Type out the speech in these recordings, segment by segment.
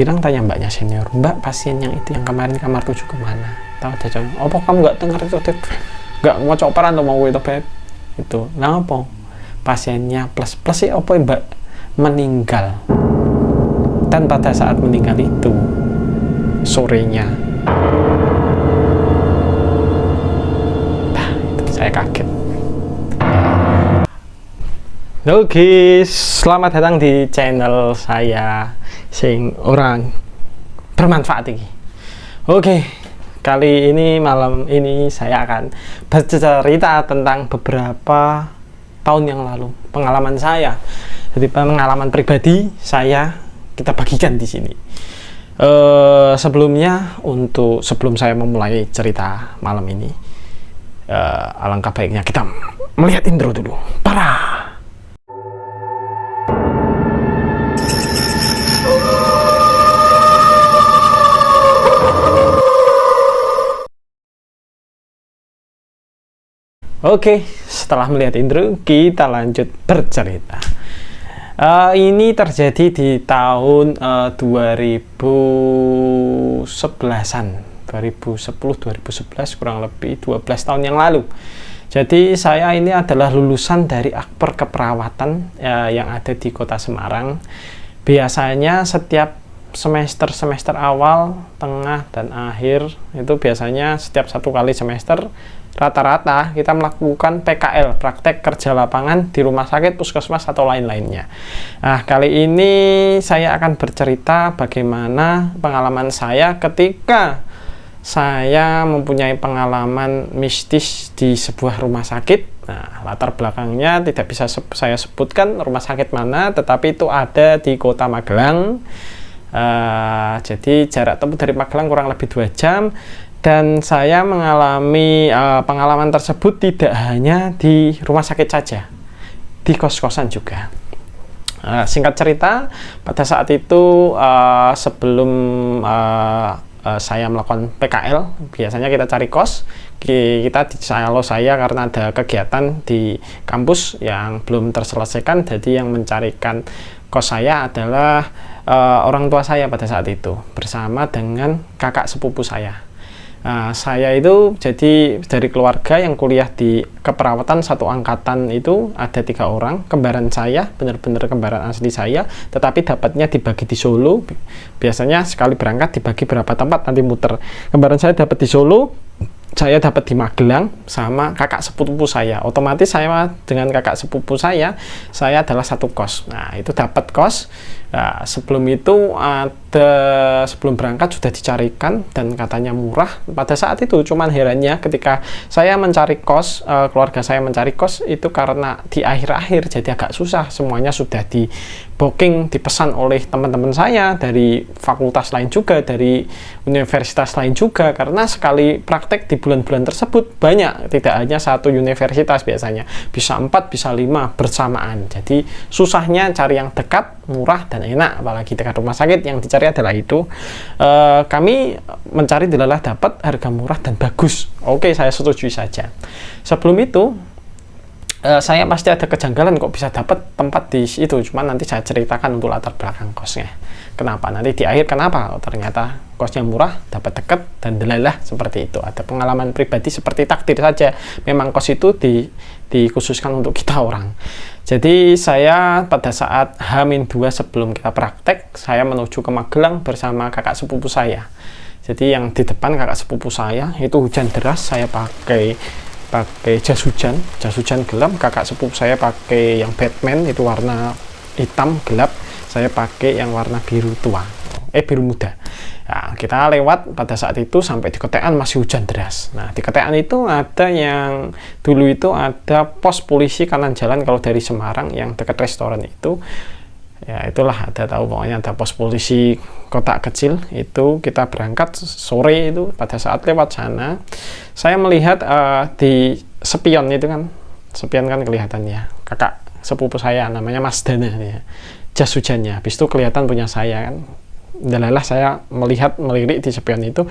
Bilang tanya mbaknya senior, mbak pasien yang itu yang kemarin kamar 7 kemana? Tahu aja jangan, apa kamu nggak dengar itu? Nggak mau coperan atau mau itu beb? Itu, nah apa? Pasiennya plus sih apa mbak? Meninggal. Dan pada saat meninggal itu sorenya, nah itu saya kaget. Halo guys, selamat datang di channel saya sing orang bermanfaat ini. Oke, kali ini malam ini saya akan bercerita tentang beberapa tahun yang lalu, pengalaman saya. Jadi pengalaman pribadi saya kita bagikan di sini. Sebelum saya memulai cerita malam ini, alangkah baiknya kita melihat intro dulu. Para. Oke, setelah melihat intro, kita lanjut bercerita. Ini terjadi di tahun 2011-an, 2010-2011, kurang lebih 12 tahun yang lalu. Jadi saya ini adalah lulusan dari Akper Keperawatan yang ada di Kota Semarang. Biasanya setiap semester awal, tengah, dan akhir itu biasanya setiap 1 kali semester rata-rata kita melakukan PKL, praktek kerja lapangan di rumah sakit, puskesmas, atau lain-lainnya. Nah, kali ini saya akan bercerita bagaimana pengalaman saya ketika saya mempunyai pengalaman mistis di sebuah rumah sakit. Nah, latar belakangnya tidak bisa saya sebutkan rumah sakit mana, tetapi itu ada di Kota Magelang. Jadi jarak tempuh dari Magelang kurang lebih 2 jam. Dan saya mengalami pengalaman tersebut tidak hanya di rumah sakit saja, di kos-kosan juga. Singkat cerita, pada saat itu sebelum saya melakukan PKL, biasanya kita cari kos. Kalau saya karena ada kegiatan di kampus yang belum terselesaikan, jadi yang mencarikan kos saya adalah orang tua saya pada saat itu, bersama dengan kakak sepupu saya. Saya itu jadi dari keluarga yang kuliah di keperawatan satu angkatan itu ada 3 orang, kembaran saya, benar-benar kembaran asli saya, tetapi dapatnya dibagi di Solo. Biasanya sekali berangkat dibagi berapa tempat, nanti muter. Kembaran saya dapat di Solo, saya dapat di Magelang sama kakak sepupu saya. Otomatis saya dengan kakak sepupu saya adalah satu kos. Nah, itu dapat kos. Nah, sebelum itu sebelum berangkat sudah dicarikan dan katanya murah. Pada saat itu cuman herannya ketika saya mencari kos, keluarga saya mencari kos itu karena di akhir-akhir jadi agak susah. Semuanya sudah di booking, dipesan oleh teman-teman saya dari fakultas lain juga, dari universitas lain juga, karena sekali praktek di bulan-bulan tersebut banyak, tidak hanya satu universitas, biasanya bisa 4, bisa 5 bersamaan. Jadi susahnya cari yang dekat, murah, dan enak, apalagi dekat rumah sakit. Yang dicari adalah itu. Kami mencari adalah dapat harga murah dan bagus. Oke, saya setujui saja. Sebelum itu saya pasti ada kejanggalan kok bisa dapat tempat di situ. Cuman nanti saya ceritakan untuk latar belakang kosnya. Kenapa? Nanti di akhir kenapa? Oh, ternyata kosnya murah, dapat dekat, dan delalah seperti itu. Ada pengalaman pribadi seperti takdir saja. Memang kos itu dikhususkan untuk kita orang. Jadi saya pada saat H-2 sebelum kita praktek, saya menuju ke Magelang bersama kakak sepupu saya. Jadi yang di depan kakak sepupu saya itu hujan deras, saya pakai jas hujan gelap, kakak sepupu saya pakai yang Batman itu warna hitam gelap, saya pakai yang warna biru muda. Nah, kita lewat pada saat itu sampai di Ketekan masih hujan deras. Nah, di Ketekan itu ada yang dulu itu ada pos polisi kanan jalan kalau dari Semarang yang dekat restoran itu. Ya itulah, ada tahu pokoknya ada pos polisi kotak kecil itu. Kita berangkat sore itu, pada saat lewat sana saya melihat di spion itu kan, spion kan kelihatannya kakak sepupu saya namanya Mas Dana ya, jas hujannya, habis itu kelihatan punya saya kan. Delalah saya melirik di spion itu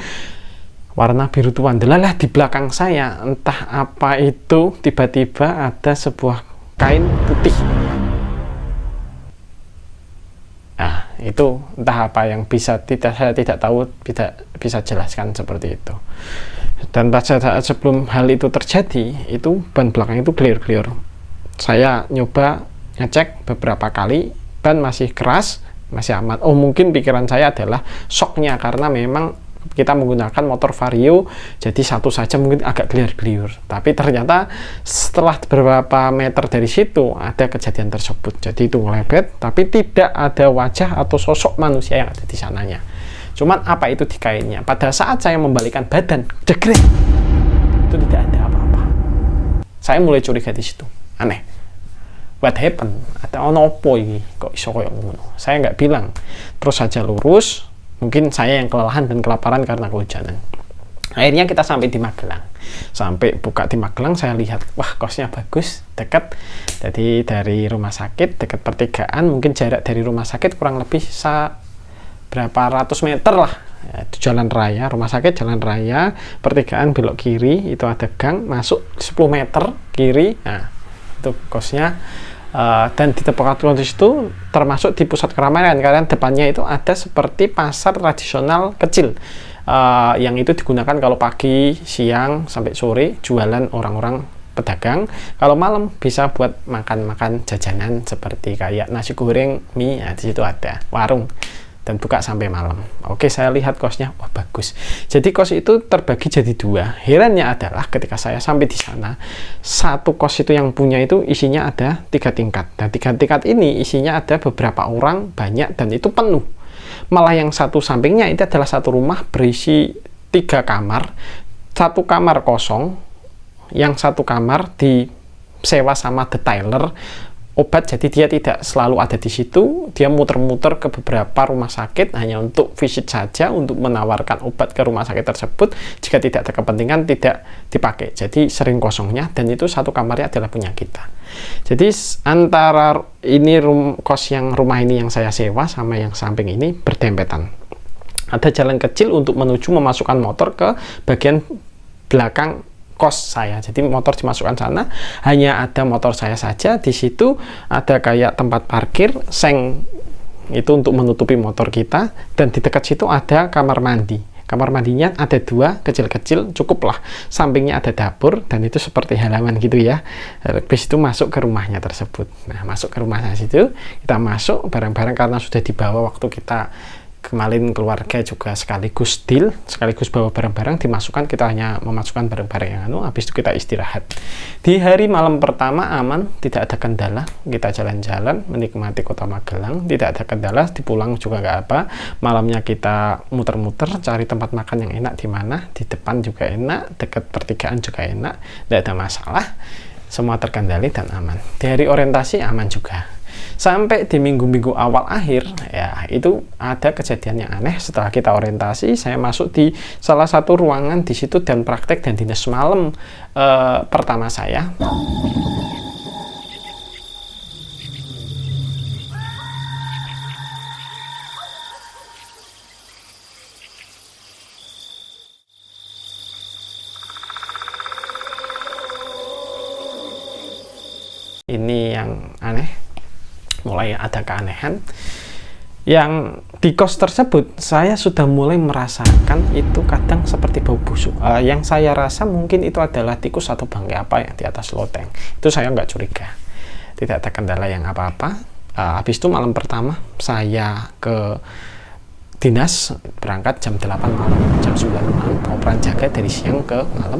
warna biru tua. Delalah di belakang saya entah apa itu tiba-tiba ada sebuah kain putih. Nah, Itu entah apa yang saya tidak tahu, tidak bisa jelaskan seperti itu. Dan pada saat sebelum hal itu terjadi, itu ban belakang itu clear. Saya nyoba ngecek beberapa kali, ban masih keras, masih aman. Oh, mungkin pikiran saya adalah shocknya, karena memang kita menggunakan motor Vario, jadi satu saja mungkin agak geliar-geliur. Tapi ternyata setelah beberapa meter dari situ ada kejadian tersebut. Jadi itu ngelebet, tapi tidak ada wajah atau sosok manusia yang ada di sananya. Cuman apa itu di kainnya? Pada saat saya membalikan badan, jegret, itu tidak ada apa-apa. Saya mulai curiga di situ. Aneh. What happened? Ada opo ini? Kok iso koyo ngono? Saya nggak bilang. Terus saja lurus. Mungkin saya yang kelelahan dan kelaparan karena kehujanan. Akhirnya kita sampai di Magelang. Sampai buka di Magelang, saya lihat, wah, kosnya bagus, dekat. Jadi dari rumah sakit, dekat pertigaan, mungkin jarak dari rumah sakit kurang lebih berapa ratus meter lah. Ya, itu jalan raya, rumah sakit jalan raya, pertigaan belok kiri, itu ada gang, masuk 10 meter kiri. Nah, itu kosnya. Dan di tempat kondisi itu termasuk di pusat keramaian, karena depannya itu ada seperti pasar tradisional kecil yang itu digunakan kalau pagi, siang, sampai sore jualan orang-orang pedagang. Kalau malam bisa buat makan-makan jajanan seperti kayak nasi goreng, mie. Nah, di situ ada warung dan buka sampai malam. Oke, saya lihat kosnya, wah, bagus. Jadi kos itu terbagi jadi dua. Herannya adalah ketika saya sampai di sana, satu kos itu yang punya itu isinya ada 3 tingkat. Dan 3 tingkat ini isinya ada beberapa orang, banyak, dan itu penuh. Malah yang satu sampingnya itu adalah satu rumah berisi 3 kamar, 1 kamar kosong, yang 1 kamar disewa sama detailer obat, jadi dia tidak selalu ada di situ, dia muter-muter ke beberapa rumah sakit hanya untuk visit saja, untuk menawarkan obat ke rumah sakit tersebut. Jika tidak ada kepentingan, tidak dipakai, jadi sering kosongnya. Dan itu 1 kamarnya adalah punya kita. Jadi antara ini kos yang rumah ini yang saya sewa sama yang samping ini berdempetan. Ada jalan kecil untuk menuju memasukkan motor ke bagian belakang kos saya. Jadi motor dimasukkan sana, hanya ada motor saya saja. Di situ ada kayak tempat parkir, seng itu untuk menutupi motor kita, dan di dekat situ ada kamar mandi. Kamar mandinya ada 2 kecil-kecil, cukup lah. Sampingnya ada dapur, dan itu seperti halaman gitu ya. Habis itu masuk ke rumahnya tersebut. Nah, masuk ke rumahnya situ, kita masuk bareng-bareng karena sudah dibawa waktu kita kemarin, keluarga juga sekaligus deal, sekaligus bawa barang-barang dimasukkan, kita hanya memasukkan barang-barang yang habis itu kita istirahat. Di hari malam pertama aman, tidak ada kendala, kita jalan-jalan menikmati kota Magelang, tidak ada kendala, dipulang juga nggak apa. Malamnya kita muter-muter cari tempat makan yang enak, di mana di depan juga enak, dekat pertigaan juga enak, tidak ada masalah, semua terkendali dan aman. Di hari orientasi aman juga. Sampai di minggu-minggu awal akhir, ya itu ada kejadian yang aneh. Setelah kita orientasi, saya masuk di salah satu ruangan di situ dan praktek dan dinas malam pertama saya. Ini yang aneh, mulai ada keanehan. Yang di kos tersebut saya sudah mulai merasakan itu kadang seperti bau busuk. Yang saya rasa mungkin itu adalah tikus atau bangkai apa yang di atas loteng. Itu saya nggak curiga, tidak ada kendala yang apa-apa. Habis itu malam pertama saya ke dinas, berangkat jam 8 malam, jam 9 malam, operan jaga dari siang ke malam.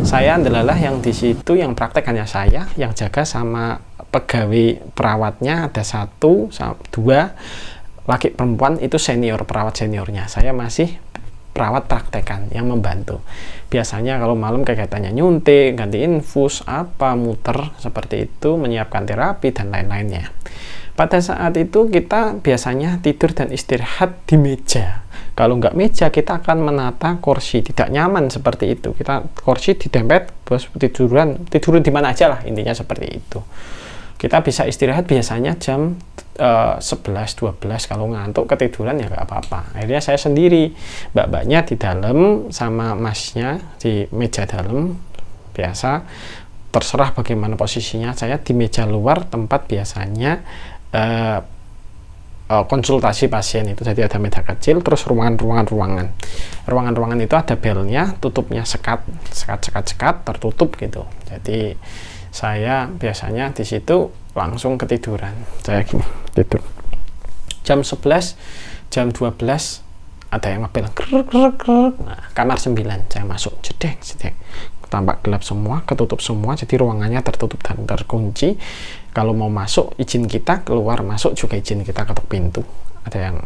Saya adalah yang di situ yang praktek hanya saya, yang jaga sama pegawai perawatnya ada 1, 2 laki perempuan, itu senior, perawat seniornya. Saya masih perawat praktekan yang membantu. Biasanya kalau malam kegiatannya nyuntik, ganti infus, apa, muter seperti itu, menyiapkan terapi dan lain-lainnya. Pada saat itu kita biasanya tidur dan istirahat di meja. Kalau nggak meja, kita akan menata kursi. Tidak nyaman seperti itu. Kita kursi didempet, bos tiduran di mana aja lah, intinya seperti itu. Kita bisa istirahat biasanya jam 11-12. Kalau ngantuk ketiduran ya nggak apa-apa. Akhirnya saya sendiri, mbak-mbaknya di dalam sama masnya di meja dalam. Biasa terserah bagaimana posisinya. Saya di meja luar, tempat biasanya konsultasi pasien itu. Jadi ada meja kecil, terus ruangan itu ada belnya, tutupnya sekat, tertutup gitu. Jadi saya biasanya di situ langsung ketiduran. Saya gini tidur. Jam 11, jam 12 ada yang ngebel, nah, kamar 9 saya masuk, jedek, tampak gelap semua, ketutup semua, jadi ruangannya tertutup dan terkunci. Kalau mau masuk izin kita, keluar masuk juga izin kita, ketuk pintu. Ada yang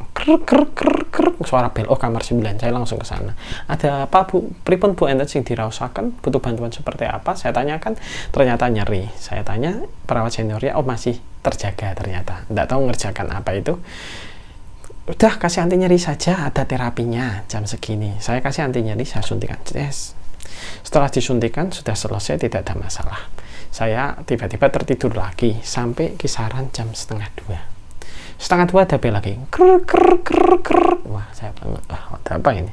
suara bel, oh kamar 9, saya langsung ke sana. Ada apa bu? Pripun bu enten sing diraosaken, butuh bantuan seperti apa? Saya tanyakan, ternyata nyeri. Saya tanya perawat seniornya, oh masih terjaga ternyata, tidak tahu ngerjakan apa itu. Udah kasih anti nyeri saja, ada terapinya jam segini. Saya kasih anti nyeri, saya suntikan. Yes. Setelah disuntikan sudah selesai, tidak ada masalah. Saya tiba-tiba tertidur lagi sampai kisaran jam setengah 2 ada bel lagi. Wah, saya banget. Ada apa ini?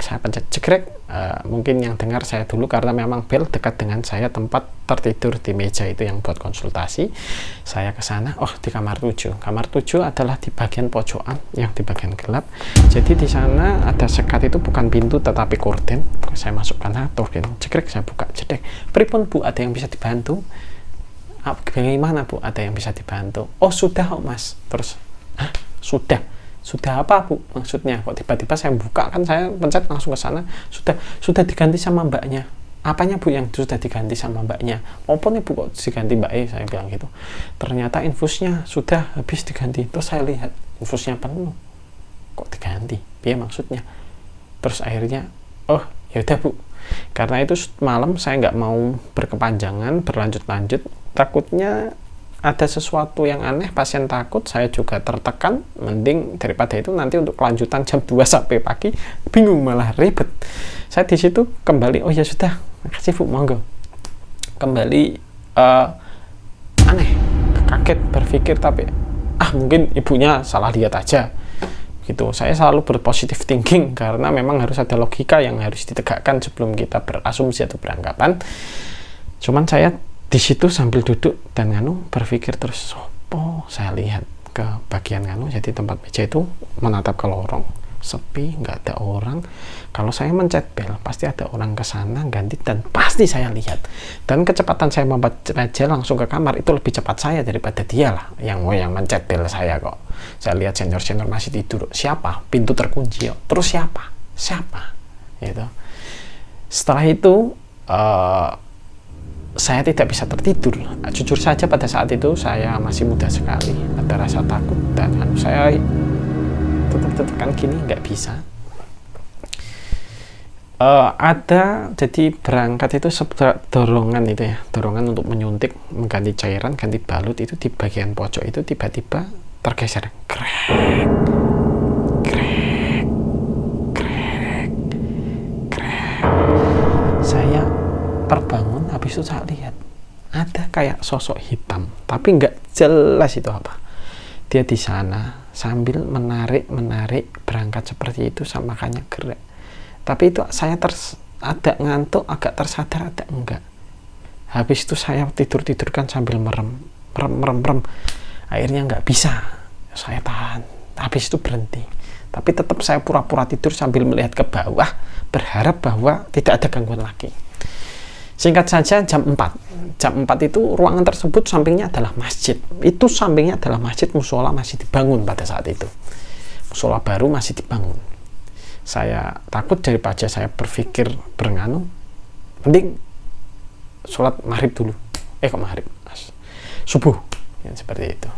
Saya pencet jegrek. Mungkin yang dengar saya dulu karena memang bel dekat dengan saya, tempat tertidur di meja itu yang buat konsultasi. Saya ke sana. Oh, di kamar 7. Kamar 7 adalah di bagian pojokan, yang di bagian gelap. Jadi di sana ada sekat, itu bukan pintu tetapi korden. Saya masukkan atur gitu. Jegrek, saya buka jedek. Pripun bu, ada yang bisa dibantu? Bagaimana bu, ada yang bisa dibantu? Oh sudah oh, mas. Terus sudah apa bu maksudnya? Kok tiba-tiba saya buka, kan saya pencet langsung ke sana. Sudah diganti sama mbaknya. Apanya bu yang sudah diganti sama mbaknya? Apa nih bu kok diganti mbak saya bilang gitu. Ternyata infusnya sudah habis diganti. Terus saya lihat infusnya penuh, kok diganti? Biar maksudnya. Terus akhirnya oh ya udah bu, karena itu malam saya nggak mau berkepanjangan, berlanjut-lanjut, takutnya ada sesuatu yang aneh, pasien takut, saya juga tertekan. Mending daripada itu nanti untuk kelanjutan jam 2 sampai pagi bingung, malah ribet. Saya di situ kembali, oh ya sudah, makasih bu, monggo. Kembali aneh, kaget, berpikir tapi mungkin ibunya salah lihat aja gitu. Saya selalu berpositif thinking karena memang harus ada logika yang harus ditegakkan sebelum kita berasumsi atau beranggapan. Cuman saya di situ sambil duduk dan berpikir terus, sopo, saya lihat ke bagian jadi tempat meja itu menatap ke lorong, sepi, nggak ada orang. Kalau saya mencet bel pasti ada orang ke sana ganti, dan pasti saya lihat. Dan kecepatan saya membaca langsung ke kamar itu lebih cepat saya daripada dia lah yang mencet bel saya kok. Saya lihat senior masih tidur. Siapa? Pintu terkunci. Terus siapa gitu. Setelah itu saya tidak bisa tertidur. Jujur saja pada saat itu saya masih muda sekali, ada rasa takut, dan saya tetap kan gini nggak bisa. Ada, jadi berangkat itu dorongan itu ya, dorongan untuk menyuntik, mengganti cairan, ganti balut itu di bagian pojok itu tiba-tiba tergeser, krek. Saya terbangun, habis itu saya lihat ada kayak sosok hitam, tapi nggak jelas itu apa. Dia di sana sambil menarik berangkat seperti itu, sama makanya gerak. Tapi itu saya ada ngantuk, agak tersadar, ada enggak. Habis itu saya tidurkan sambil merem. Akhirnya nggak bisa, saya tahan. Habis itu berhenti. Tapi tetap saya pura-pura tidur sambil melihat ke bawah, berharap bahwa tidak ada gangguan lagi. Singkat saja jam 4 itu ruangan tersebut sampingnya adalah masjid. Itu sampingnya adalah masjid, musola masih dibangun pada saat itu. Musola baru masih dibangun. Saya takut daripada saya berpikir mending sholat maghrib dulu. Kok maghrib? Subuh. Ya, seperti itu.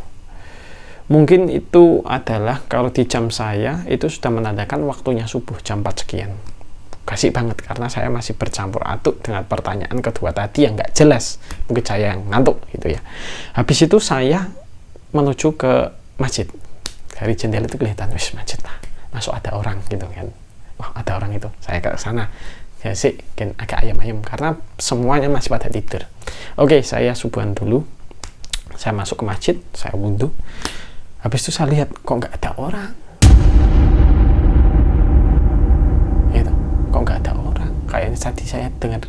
Mungkin itu adalah, kalau di jam saya itu sudah menandakan waktunya subuh, jam 4 sekian. Kasih banget karena saya masih bercampur aduk dengan pertanyaan kedua tadi yang nggak jelas. Mungkin saya yang ngantuk gitu ya. Habis itu saya menuju ke masjid. Dari jendela itu kelihatan, masjid lah, masuk ada orang gitu kan. Wah, ada orang itu. Saya ke sana. Ya sih, agak ayam-ayam karena semuanya masih pada tidur. Oke, saya subuhan dulu. Saya masuk ke masjid, saya wudhu. Habis itu saya lihat kok nggak ada orang. Kok nggak ada orang? Kayaknya tadi saya dengar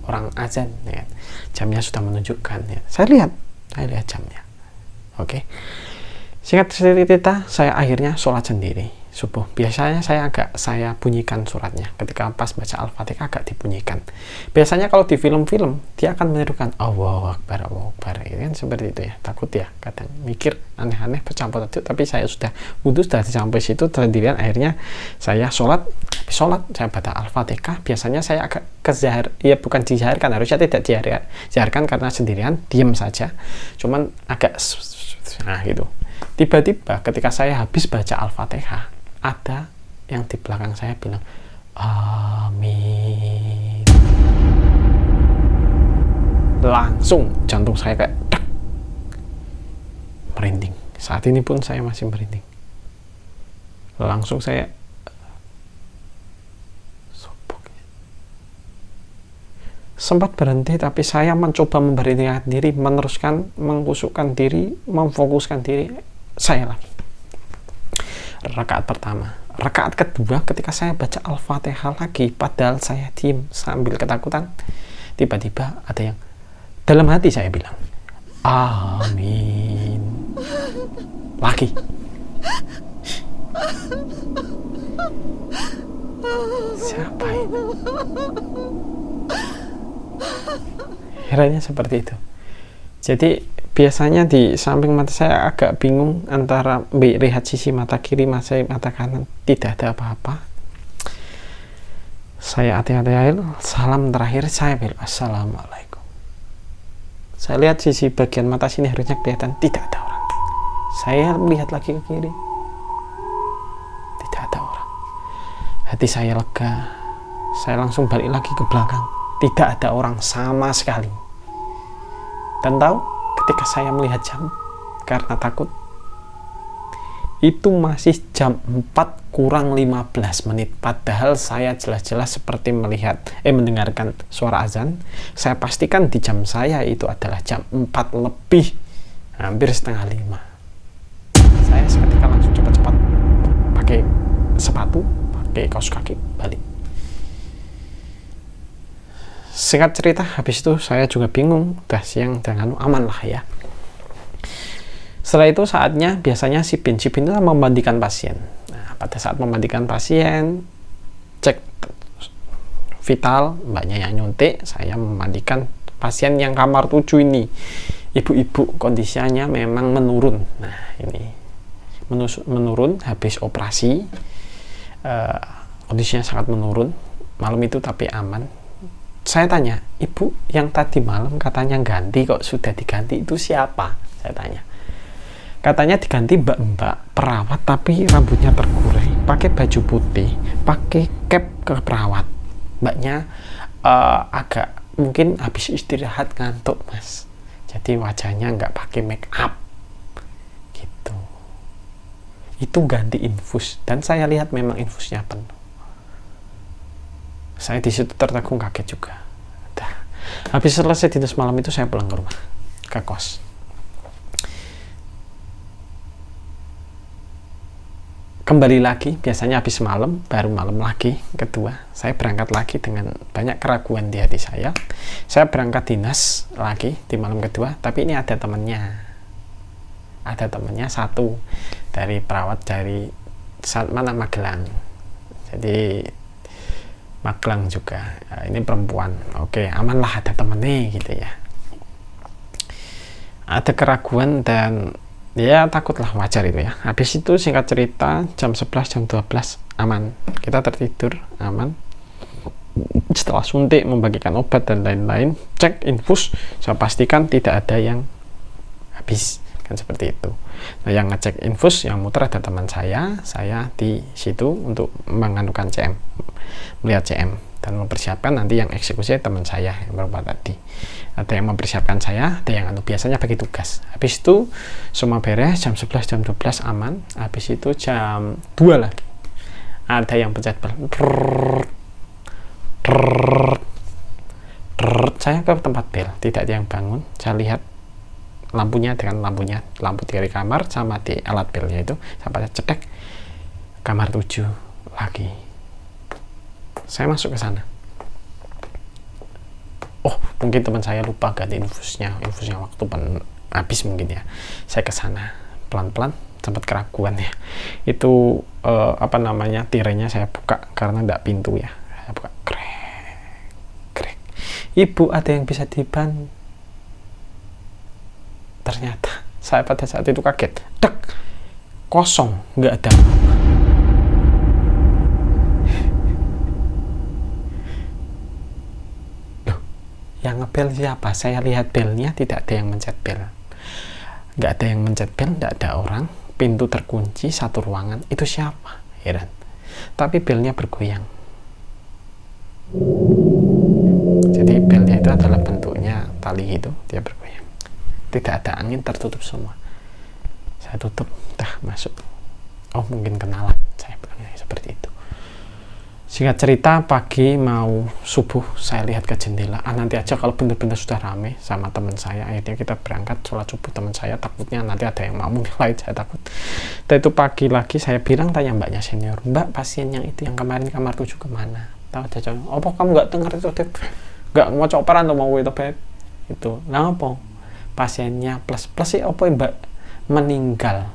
orang azan, ya. Jamnya sudah menunjukkan, ya. Saya lihat jamnya. Oke. Singkat cerita, saya akhirnya sholat sendiri subuh. Biasanya saya bunyikan suratnya ketika pas baca Al-Fatihah, agak dibunyikan. Biasanya kalau di film-film dia akan menirukan Allahu Akbar, Allahu Akbar, itu kan seperti itu ya. Takut ya, kadang mikir aneh-aneh bercampur aduk, tapi saya sudah wudhu, sudah sampai situ sendirian. Akhirnya saya sholat saya baca Al-Fatihah. Biasanya saya agak ya bukan dijaharkan, harusnya tidak dijaharkan karena sendirian, diam saja, cuman agak gitu. Tiba-tiba ketika saya habis baca Al-Fatihah, ada yang di belakang saya bilang amin. Langsung jantung saya kayak dak, merinding. Saat ini pun saya masih merinding. Langsung saya sempat berhenti, tapi saya mencoba memberhentikan diri, meneruskan mengkusukkan diri, memfokuskan diri saya lagi. Rakaat pertama. Rakaat kedua, ketika saya baca Al-Fatihah lagi, padahal saya diem sambil ketakutan, tiba-tiba ada yang dalam hati saya bilang amin lagi. Siapa ini? Herannya seperti itu. Jadi biasanya di samping mata saya agak bingung antara lihat sisi mata kiri, mata kanan, tidak ada apa-apa. Saya hati-hati, salam terakhir saya bilang assalamualaikum. Saya lihat sisi bagian mata sini, harusnya kelihatan tidak ada orang. Saya melihat lagi ke kiri, tidak ada orang. Hati saya lega. Saya langsung balik lagi ke belakang, tidak ada orang sama sekali. Dan tahu, ketika saya melihat jam, karena takut, itu masih jam 4 kurang 15 menit. Padahal saya jelas-jelas seperti mendengarkan suara azan. Saya pastikan di jam saya itu adalah jam 4 lebih, hampir setengah 5. Saya seketika langsung cepat-cepat pakai sepatu, pakai kaos kaki, balik. Singkat cerita, habis itu saya juga bingung, udah siang dan aman lah ya. Setelah itu saatnya biasanya si bin itu memandikan pasien. Nah, pada saat memandikan pasien, cek vital, mbaknya yang nyuntik, saya memandikan pasien yang kamar 7 ini. Ibu-ibu kondisinya memang menurun. Nah, ini menurun habis operasi, kondisinya sangat menurun malam itu, tapi aman. Saya tanya, ibu yang tadi malam katanya ganti, kok sudah diganti, itu siapa? Saya tanya. Katanya diganti mbak-mbak perawat, tapi rambutnya tergurai, pakai baju putih, pakai cap ke perawat. Mbaknya agak mungkin habis istirahat ngantuk, mas. Jadi wajahnya nggak pakai make up, gitu. Itu ganti infus, dan saya lihat memang infusnya penuh. Saya di situ tertegun, kaget juga. Habis selesai dinas malam itu, saya pulang ke rumah, ke kos. Kembali lagi, biasanya habis malam, baru malam lagi kedua, saya berangkat lagi dengan banyak keraguan di hati saya. Saya berangkat dinas lagi di malam kedua, tapi ini ada temannya. Ada temannya satu dari perawat dari Magelang. Jadi Magelang juga, ini perempuan. Oke, aman lah, ada temennya gitu ya. Ada keraguan dan ya takutlah, wajar itu ya. Habis itu singkat cerita, jam 11, jam 12 aman. Kita tertidur aman. Setelah suntik, membagikan obat dan lain-lain, cek infus, saya pastikan tidak ada yang habis, kan seperti itu. Nah, yang ngecek infus, yang muter ada teman saya di situ untuk menganukan CM, melihat CM dan mempersiapkan nanti yang eksekusi teman saya yang berobat tadi. Ada yang mempersiapkan saya, ada yang biasanya bagi tugas. Habis itu semua beres, jam 11, jam 12 aman. Habis itu jam 2 lagi ada yang pencet bel. Saya ke tempat bel, tidak ada yang bangun. Saya lihat lampunya dengan lampu dari kamar sama di alat belnya itu, sampai cetek kamar 7 lagi. Saya masuk ke sana. Oh, mungkin teman saya lupa ganti infusnya waktu habis mungkin ya. Saya ke sana pelan-pelan, sempat keraguan ya. Itu apa namanya, tirainya saya buka karena enggak pintu ya. Saya buka, krek, krek. Ibu, ada yang bisa dibantu? Ternyata saya pada saat itu kaget, dek, kosong, nggak ada. Loh, yang ngebel siapa? Saya lihat belnya, tidak ada yang mencet bel. Nggak ada yang mencet bel, nggak ada orang, pintu terkunci, satu ruangan, itu siapa? Heran. Tapi belnya bergoyang. Jadi belnya itu adalah bentuknya tali itu, dia bergoyang. Tidak ada angin, tertutup semua. Saya tutup, masuk. Oh, mungkin kenalan, saya bilangnya seperti itu. Singkat cerita, pagi mau subuh saya lihat ke jendela. Nanti aja kalau benar-benar sudah rame sama teman saya. Akhirnya kita berangkat sholat subuh, teman saya takutnya nanti ada yang mau menilai, saya takut. Dan itu pagi lagi saya bilang, tanya mbaknya senior, mbak, pasien yang itu yang kemarin kamar 7 kemana? Tahu aja, apa kamu nggak dengar itu? Nggak mau coperan atau mau itu beb? Itu, nah apa? Pasiennya plus sih apa mbak? Meninggal.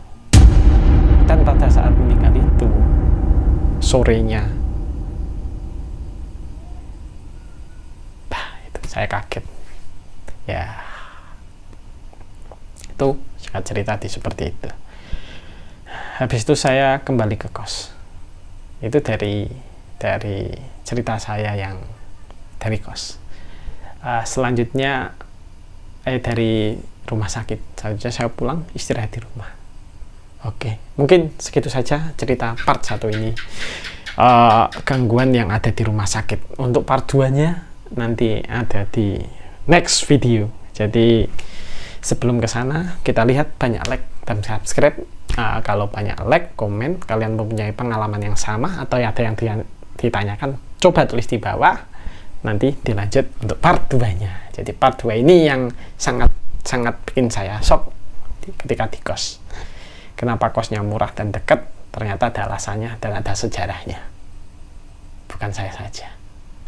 Dan pada saat meninggal itu sorenya, itu saya kaget ya. Itu singkat cerita seperti itu. Habis itu saya kembali ke kos. Itu dari cerita saya yang dari kos. Selanjutnya dari rumah sakit. Selanjutnya saya pulang istirahat di rumah. Oke, mungkin segitu saja cerita part 1 ini. Gangguan yang ada di rumah sakit. Untuk part 2-nya nanti ada di next video. Jadi sebelum ke sana kita lihat banyak like dan subscribe. Kalau banyak like, komen, kalian mempunyai pengalaman yang sama atau ada yang ditanyakan, coba tulis di bawah. Nanti dilanjut untuk part 2-nya. Jadi part 2 ini yang sangat bikin saya shock ketika di kos. Kenapa kosnya murah dan dekat? Ternyata ada alasannya dan ada sejarahnya. Bukan saya saja.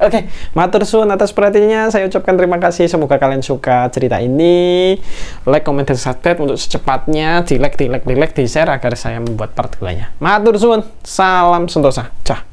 Oke, matur suwun atas perhatiannya. Saya ucapkan terima kasih. Semoga kalian suka cerita ini. Like, comment, dan subscribe untuk secepatnya. Di like, di share agar saya membuat part 2-nya. Matur suwun. Salam sentosa. Cah.